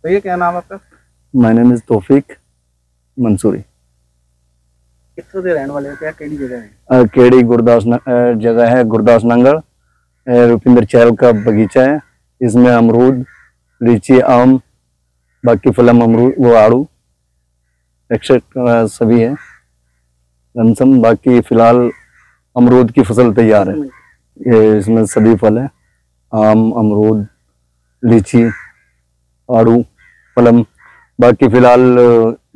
भैया क्या नाम आपका? माय नेम इज तौफीक मंसूरी। कित्थों दे रहने वाले हो? क्या केड़ी जगह है? केड़ी जगह है गुरदास नंगल। रुपिंदर चहल का बगीचा है। इसमें अमरूद, लीची, आम, बाकी फलम, अमरूद, वो आड़ू एक्सेट्रा सभी है लमसम। बाकी फिलहाल अमरूद की फसल तैयार है। ये इसमें सभी फल है, आम, अमरूद, लीची, आड़ू, फलम। बाकी फिलहाल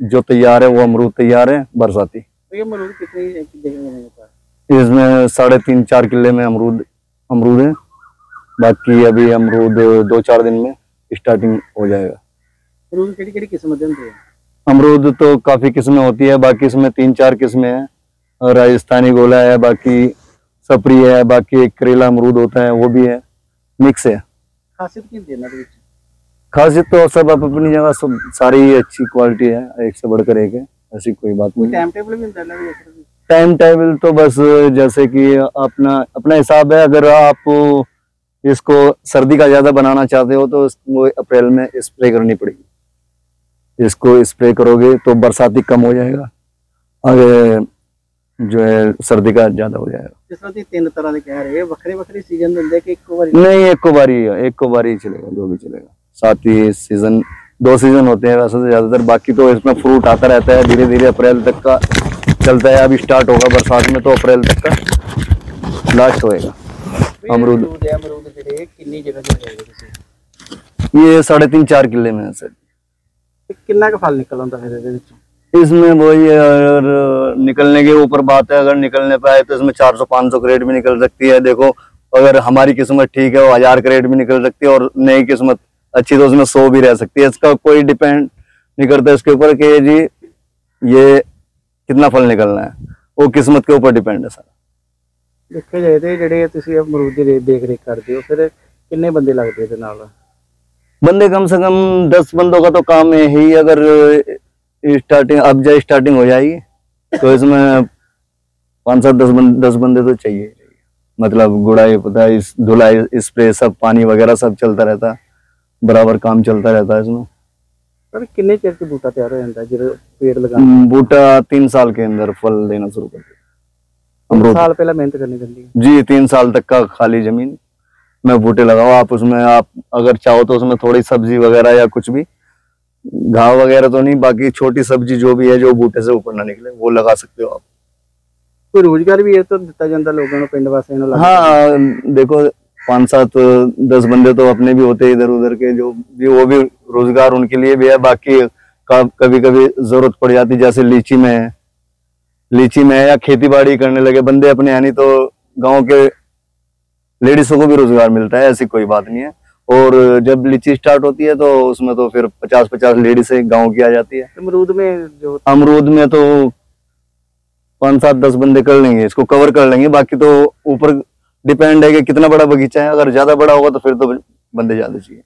जो तैयार है वो अमरूद तैयार है बरसाती। भैया अमरूद कितनी जगह में होता है? इसमें 3.5-4 किले में अमरूद है। बाकी अभी अमरूद 2-4 दिन में स्टार्टिंग हो जाएगा। अमरूद केड़ी केड़ी किस्म दे होंदे हैं? अमरूद तो काफी किस्में होती है, बाकी इसमें 3-4 किस्में हैं। और राजस्थानी गोला है, बाकी सपरी है, बाकी एक करेला अमरूद होता है वो भी है, मिक्स है। खासियत की देना दे विच? खासियत तो सब अपनी जगह सब सारी अच्छी क्वालिटी है, एक से बढ़कर एक है, ऐसी कोई बात नहीं। टाइम टेबल भी होता है? टाइम टेबल तो बस जैसे कि अपना अपना हिसाब है। अगर आप इसको सर्दी का ज्यादा बनाना चाहते हो तो वो अप्रैल में स्प्रे करनी पड़ेगी। इसको स्प्रे करोगे तो बरसाती कम हो जाएगा, अगर जो है सर्दी का ज्यादा हो जाएगा। जिस तरह की 3 तरह के कह रहे हैं, वखरे वखरे सीजन होंगे कि एको बारी? नहीं, एको बारी चलेगा, जो भी चलेगा। साथ ही सीजन 2 सीजन होते हैं वैसे तो ज्यादातर। बाकी तो इसमें फ्रूट आता रहता है धीरे धीरे, अप्रैल तक का चलता है। अभी स्टार्ट होगा बरसात में तो अप्रैल तक का लास्ट होएगा। अमरूद कितनी जगह ये 3.5-4 किले में है सर। कितना का फल निकल आता है? इसमें वही अगर निकलने के ऊपर बात है, अगर निकलने पे आए तो इसमें 400-500 क्रेट भी निकल सकती है। देखो अगर हमारी किस्मत ठीक है वो 1000 क्रेट भी निकल सकती है, और नई किस्मत अच्छी तो उसमें 100 भी रह सकती है। इसका कोई डिपेंड नहीं करता इसके ऊपर कि जी ये कितना फल निकलना है, वो किस्मत के ऊपर डिपेंड है सर। देखा जाए तो ਜਿਹੜੇ ਤੁਸੀਂ ਅਮਰੂਦ ਦੀ देख रेख करते हो, फिर कितने बंदे लगते हैं नाल? बंदे कम से कम 10 बंदों का तो काम है ही। अगर स्टार्टिंग हो जाएगी तो इसमें 5-7-10 बंदे तो चाहिए। मतलब गुड़ाई, पुताई, धुलाई, स्प्रे, सब पानी वगैरह सब चलता रहता है, बराबर काम चलता रहता है इसमें। पर कितने चेर से बूटा तैयार हो जाता है जो पेड़ लगाना? बूटा 3 साल के अंदर फल देना शुरू कर देता है। साल पहले मेहनत करनी पड़ती है जी, 3 साल तक का खाली जमीन में बूटे लगाओ आप। उसमें आप अगर चाहो तो उसमें थोड़ी सब्जी वगैरह या कुछ भी, घाव वगैरह तो नहीं, बाकी छोटी सब्जी जो भी है जो बूटे से ऊपर ना निकले वो लगा सकते हो आप। कोई रोजगार भी है तो दिता जाता लोगों को, पिंड वासियों को? हाँ, देखो 5-7-10 बंदे तो अपने भी होते हैं इधर उधर के, जो भी वो भी रोजगार उनके लिए भी है। बाकी कभी कभी जरूरत पड़ जाती, जैसे लीची में है या खेती बाड़ी करने लगे बंदे अपने, यानी तो गांव के लेडीजों को भी रोजगार मिलता है, ऐसी कोई बात नहीं है। और जब लीची स्टार्ट होती है तो उसमें तो फिर 50-50 लेडीज गांव की आ जाती है। अमरूद में तो 5-7-10 बंदे कर लेंगे, इसको कवर कर लेंगे। बाकी तो ऊपर डिपेंड है कि कितना बड़ा बगीचा है। अगर ज्यादा बड़ा होगा तो फिर तो बंदे ज्यादा चाहिए।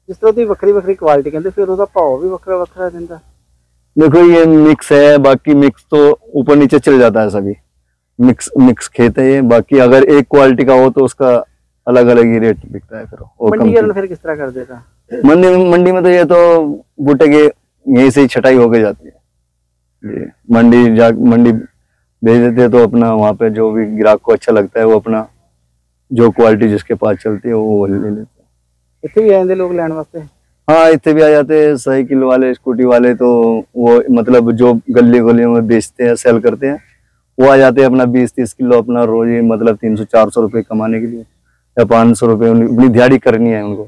जिस तरह की वक्री वक्री क्वालिटी कहते फिर उसका भाव भी वक्रा वक्रा देता? देखो ये मिक्स है, बाकी मिक्स तो ऊपर नीचे चल जाता है, सभी मिक्स खेत है ये। बाकी अगर एक क्वालिटी का हो तो उसका अलग अलग ही रेट बिकता है। फिर किस तरह कर देता? मंडी में तो ये तो बूटे के यहीं से ही छटाई होके जाती है। मंडी भेज देते हैं तो अपना वहाँ पे जो भी ग्राहक को अच्छा लगता है वो अपना जो क्वालिटी जिसके पास चलती है वो ले लेते हैं। इतने भी आते लोग लेने वास्ते? हाँ, इतने भी आ जाते हैं, साइकिल वाले, स्कूटी वाले, तो वो मतलब जो गली गलियों में बेचते हैं, सेल करते हैं, वो आ जाते हैं अपना 20-30 किलो अपना रोज ही, मतलब 300-400 रुपये कमाने के लिए या 500 रुपये अपनी दिहाड़ी करनी है उनको।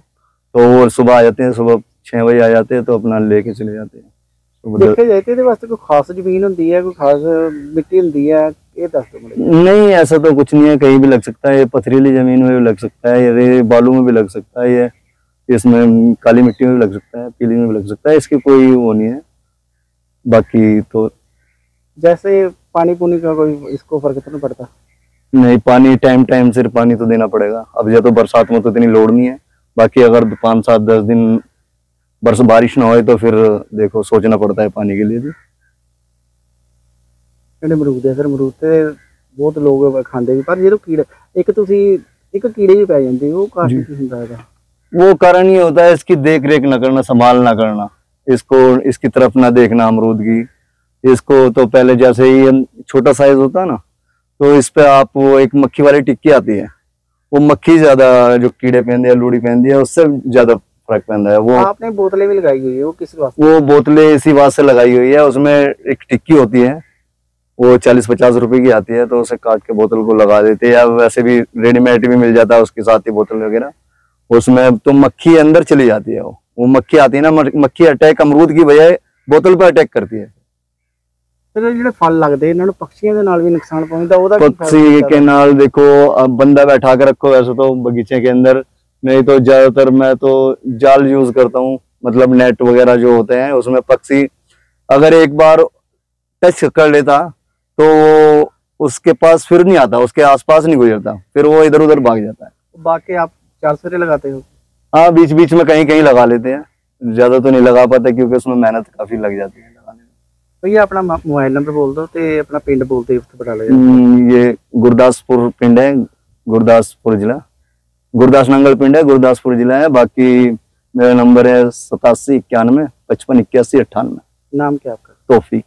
तो वो सुबह आ जाते हैं, सुबह 6 बजे आ जाते हैं तो अपना लेके चले जाते हैं। देखा जाए तो वास्ते कोई खास जमीन होती है, कोई खास मिट्टी होती है, ये दस दो? नहीं, ऐसा तो कुछ नहीं है, कहीं भी लग सकता है। ये पथरीली जमीन में भी लग सकता है, ये बालू में भी लग सकता है, ये इसमें काली मिट्टी में भी लग सकता है, पीली में भी लग सकता है, इसकी कोई वो नहीं है। बाकी तो जैसे पानी पुनी का कोई इसको फर्क तो नहीं पड़ता? नहीं, पानी टाइम सिर्फ पानी तो देना पड़ेगा। अब जब तो बरसात में तो इतनी लोड नहीं है। बाकी अगर 5-7-10 दिन बारिश ना हो तो फिर देखो सोचना पड़ता है पानी के लिए भी। अमरूद है, फिर अमरूद से बहुत लोग खाते भी, पर जो कीड़े एक कीड़े भी पै जाते वो काफी ਹੁੰਦਾ है। वो कारण ये होता है इसकी देख रेख न करना, संभाल ना करना, इसको इसकी तरफ ना देखना अमरूद की। इसको तो पहले जैसे ही छोटा साइज होता है ना, तो इस पे आप वो एक मक्खी वाली टिक्की आती है, वो मक्खी ज्यादा जो कीड़े पहनती है, लूड़ी पहनती है, उससे ज्यादा फर्क पैदा है। वो आपने बोतलें भी लगाई हुई है, वो किस वास्ते? वो बोतलें इसी बात से लगाई हुई है, उसमें एक टिक्की होती है, वो 40-50 रुपए की आती है, तो उसे काट के बोतल को लगा देते हैं, या वैसे भी रेडीमेड भी मिल जाता है उसके साथ ही बोतल वगैरह। उसमें तो मक्खी अंदर चली जाती है, वो मक्खी आती है ना, मक्खी अटैक अमरूद की बजाय बोतल पर अटैक करती है। फिर ਜਿਹੜੇ फल लगते इन्होंने पक्षियों के नाल भी नुकसान पहुंचता, ਉਹਦਾ ਕੀ पक्षी के नाल देखो, अब बंदा बैठा के रखो वैसे तो बगीचे के अंदर, नहीं तो ज्यादातर मैं तो जाल यूज करता हूँ, मतलब नेट वगैरह जो होते हैं उसमें पक्षी अगर एक बार टच कर लेता तो वो उसके पास फिर नहीं आता, उसके आसपास नहीं गुजरता, फिर वो इधर उधर भाग जाता है। बाकी आप चारसरे लगाते हो? हाँ, बीच बीच में कहीं कहीं लगा लेते हैं, ज्यादा तो नहीं लगा पाते क्योंकि उसमें मेहनत काफी लग जाती है लगाने में। तो ये अपना मोबाइल नंबर बोल दो ते अपना पिंड बोलते पता लगे। ये गुरदासपुर पिंड है, गुरदासपुर जिला, गुरदास नंगल पिंड है, गुरदासपुर जिला है। बाकी मेरा नंबर है 8791558198। नाम क्या आपका? तौफीक।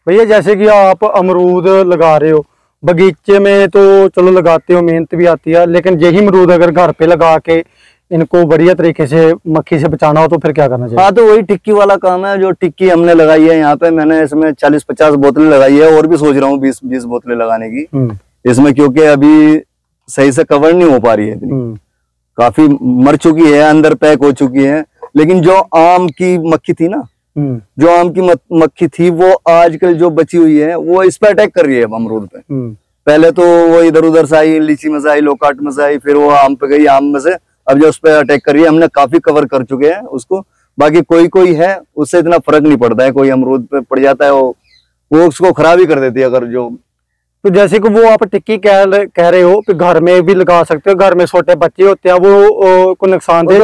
भैया जैसे कि आप अमरूद लगा रहे हो बगीचे में, तो चलो लगाते हो, मेहनत भी आती है, लेकिन यही अमरूद अगर घर पे लगा के इनको बढ़िया तरीके से मक्खी से बचाना हो तो फिर क्या करना चाहिए? हाँ, तो वही टिक्की वाला काम है, जो टिक्की हमने लगाई है यहाँ पे, मैंने इसमें 40-50 बोतलें लगाई है, और भी सोच रहा हूँ 20-20 बोतलें लगाने की इसमें, क्योंकि अभी सही से कवर नहीं हो पा रही है इतनी, काफी मर चुकी है, अंदर पैक हो चुकी है। लेकिन जो आम की मक्खी थी ना, जो आम की मक्खी थी, वो आजकल जो बची हुई है वो इस पे अटैक कर रही है अमरूद पे। पहले तो वो इधर उधर से आई, लीची में से आई, लोकाट में से आई, फिर वो आम पे गई, आम में से अब जो उस पे अटैक कर रही है। हमने काफी कवर कर चुके हैं उसको, बाकी कोई कोई है उससे इतना फर्क नहीं पड़ता है, कोई अमरूद पे पड़ जाता है वो उसको खराब ही कर देती है। अगर जो तो जैसे कि वो आप टिक्की कह रहे हो कि घर में भी लगा सकते हो, घर में छोटे बच्चे होते हैं, वो को नुकसान दे?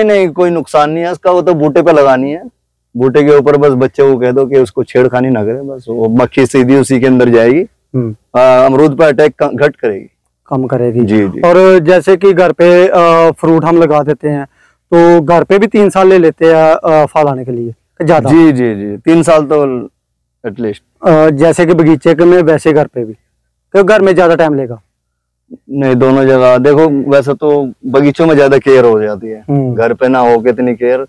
नहीं, कोई नुकसान नहीं है उसका, वो तो बूटे पे लगानी है, बूटे के ऊपर बस बच्चे को कह दो कि उसको छेड़खानी ना करे, बस वो मक्खी सीधी उसी के अंदर जाएगी, अमरूद पे अटैक घट करेगी, कम करेगी। जी जी। और जैसे कि घर पे फ्रूट हम लगा देते हैं, तो घर पे भी 3 साल ले लेते हैं फल आने के लिए ज्यादा? जी जी जी, 3 साल तो एटलीस्ट। जैसे कि बगीचे के में, वैसे घर पे भी, तो घर में ज्यादा टाइम लेगा? नहीं, दोनों जगह देखो, वैसे तो बगीचों में ज्यादा केयर हो जाती है, घर पे ना हो के इतनी केयर,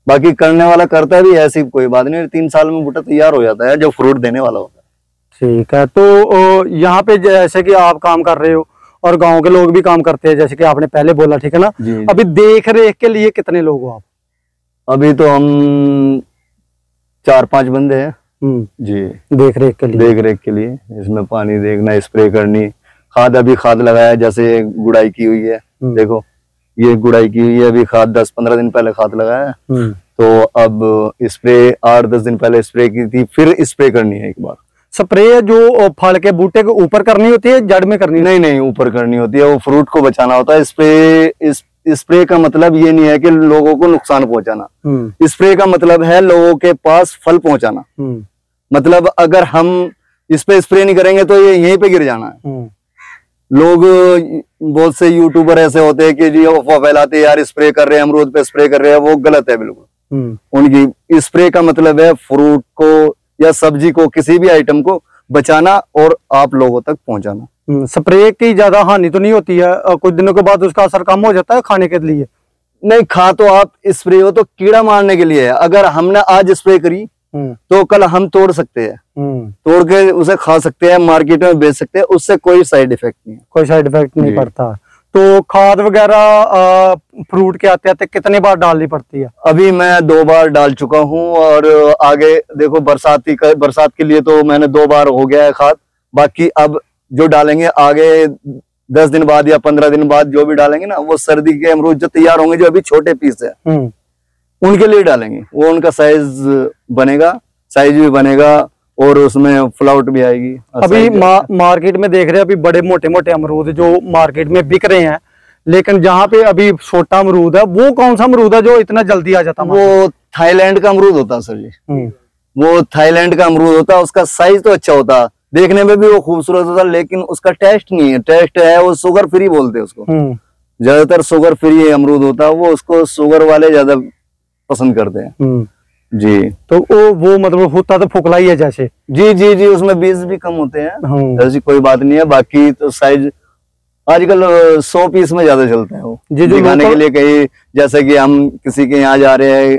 बाकी करने वाला करता भी, ऐसी कोई बात नहीं, 3 साल में बूटा तैयार हो जाता है जो फ्रूट देने वाला होता है। ठीक है। तो यहाँ पे जैसे कि आप काम कर रहे हो और गांव के लोग भी काम करते हैं, जैसे कि आपने पहले बोला, ठीक है ना? अभी देख रेख के लिए कितने लोग हो आप? अभी तो हम 4-5 बंदे हैं जी, देख रेख के लिए। इसमें पानी देखना, स्प्रे करनी, खाद, अभी खाद लगाया, जैसे गुड़ाई की हुई है, देखो ये गुड़ाई की हुई है, अभी खाद 10-15 दिन पहले खाद लगाया, तो अब स्प्रे 8-10 दिन पहले स्प्रे की थी, फिर स्प्रे करनी है एक बार। स्प्रे जो फल के बूटे के ऊपर करनी होती है, जड़ में करनी? नहीं, ऊपर करनी होती है, वो फ्रूट को बचाना होता है। स्प्रे का मतलब ये नहीं है कि लोगों को नुकसान पहुंचाना, स्प्रे का मतलब है लोगों के पास फल पहुंचाना। मतलब अगर हम इस पे स्प्रे नहीं करेंगे तो ये यहीं पे गिर जाना है। लोग बहुत से यूट्यूबर ऐसे होते हैं कि जी अफवाह फैलाते हैं, यार स्प्रे कर रहे हैं, अमरूद पे स्प्रे कर रहे हैं, वो गलत है बिल्कुल। उनकी स्प्रे का मतलब है फ्रूट को या सब्जी को, किसी भी आइटम को बचाना और आप लोगों तक पहुंचाना। स्प्रे की ज्यादा हानि तो नहीं होती है? कुछ दिनों के बाद उसका असर कम हो जाता है खाने के लिए? नहीं, खा तो आप स्प्रे हो तो कीड़ा मारने के लिए है। अगर हमने आज स्प्रे करी तो कल हम तोड़ सकते हैं, तोड़ के उसे खा सकते हैं, मार्केट में बेच सकते हैं, उससे कोई साइड इफेक्ट नहीं है। कोई साइड इफेक्ट नहीं पड़ता। तो खाद वगैरह फ्रूट के आते आते कितने बार डालनी पड़ती है? अभी मैं 2 बार डाल चुका हूँ, और आगे देखो बरसात के लिए तो मैंने 2 बार हो गया है खाद, बाकी अब जो डालेंगे आगे 10 दिन बाद या 15 दिन बाद जो भी डालेंगे ना, वो सर्दी के अमरूद जो तैयार होंगे, जो अभी छोटे पीस है उनके लिए डालेंगे, वो उनका साइज भी बनेगा और उसमें फ्लाउट भी आएगी। अभी मार्केट में देख रहे हैं, अभी बड़े मोटे मोटे अमरूद जो मार्केट में बिक रहे हैं, लेकिन जहाँ पे अभी छोटा अमरूद है, वो कौन सा अमरूद है जो इतना जल्दी आ जाता है? वो थाईलैंड का अमरूद होता है सर जी, वो थाईलैंड का अमरूद होता है। उसका साइज तो अच्छा होता है, देखने में भी वो खूबसूरत होता है, लेकिन उसका टेस्ट नहीं है। टेस्ट है वो शुगर फ्री बोलते हैं उसको, ज्यादातर शुगर फ्री अमरूद होता है, वो उसको शुगर वाले ज्यादा पसंद करते हैं। जी, तो वो मतलब होता तो फोकला ही है जैसे। जी जी जी, उसमें बीज भी कम होते हैं, ऐसी कोई बात नहीं है। बाकी तो साइज आजकल 100 पीस में ज्यादा चलते हैं वो, जी, जो दिखाने के लिए कहीं, जैसे कि हम किसी के यहाँ जा रहे हैं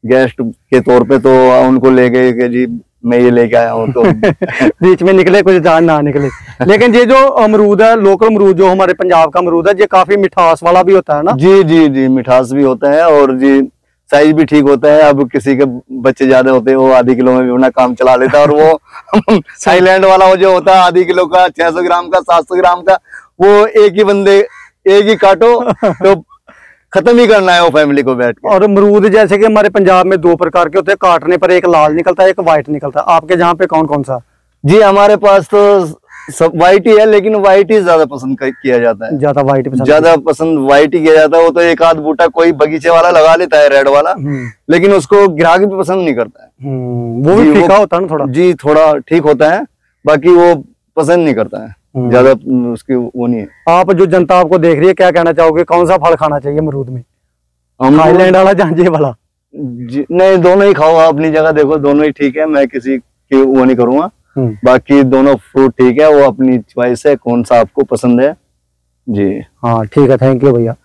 गेस्ट के तौर पे, तो उनको ले गए कि जी मैं ये लेके आया हूँ, तो बीच में निकले कुछ जान ना निकले। लेकिन ये जो अमरूद है, लोकल अमरूद जो हमारे पंजाब का अमरूद है, ये काफी मिठास वाला भी होता है ना? जी जी जी, मिठास भी होता है और जी साइज भी ठीक होता है। अब किसी के बच्चे ज्यादा होते हैं, वो आधी किलो में भी अपना काम चला लेता है, और वो थाईलैंड वाला वो जो होता है आधी किलो का, 600 ग्राम का, 700 ग्राम का, वो एक ही बंदे एक ही काटो तो खत्म ही करना है वो फैमिली को बैठ के। और अमरूद जैसे कि हमारे पंजाब में 2 प्रकार के होते हैं, काटने पर एक लाल निकलता है, एक व्हाइट निकलता है। आपके जहाँ पे कौन कौन सा? जी, हमारे पास तो सब व्हाइट ही है, लेकिन व्हाइट ही ज्यादा पसंद किया जाता है। ज्यादा व्हाइट पसंद? ज्यादा पसंद व्हाइट ही किया जाता है। वो तो एक आध बूटा कोई बगीचे वाला लगा लेता है रेड वाला, लेकिन उसको ग्राहक भी पसंद नहीं करता है। वो भी फीका होता है ना थोड़ा? जी, थोड़ा ठीक होता है, बाकी वो पसंद नहीं करता है ज्यादा, उसकी वो नहीं है। आप जो जनता आपको देख रही है, क्या कहना चाहोगे, कौन सा फल खाना चाहिए अमरूद में? थाईलैंड वाला झांझे वाला? नहीं, दोनों ही खाओ, अपनी जगह देखो, दोनों ही ठीक है, मैं किसी की वो नहीं करूंगा। बाकी दोनों फ्रूट ठीक है, वो अपनी चॉइस है, कौन सा आपको पसंद है। जी हाँ ठीक है, थैंक यू भैया।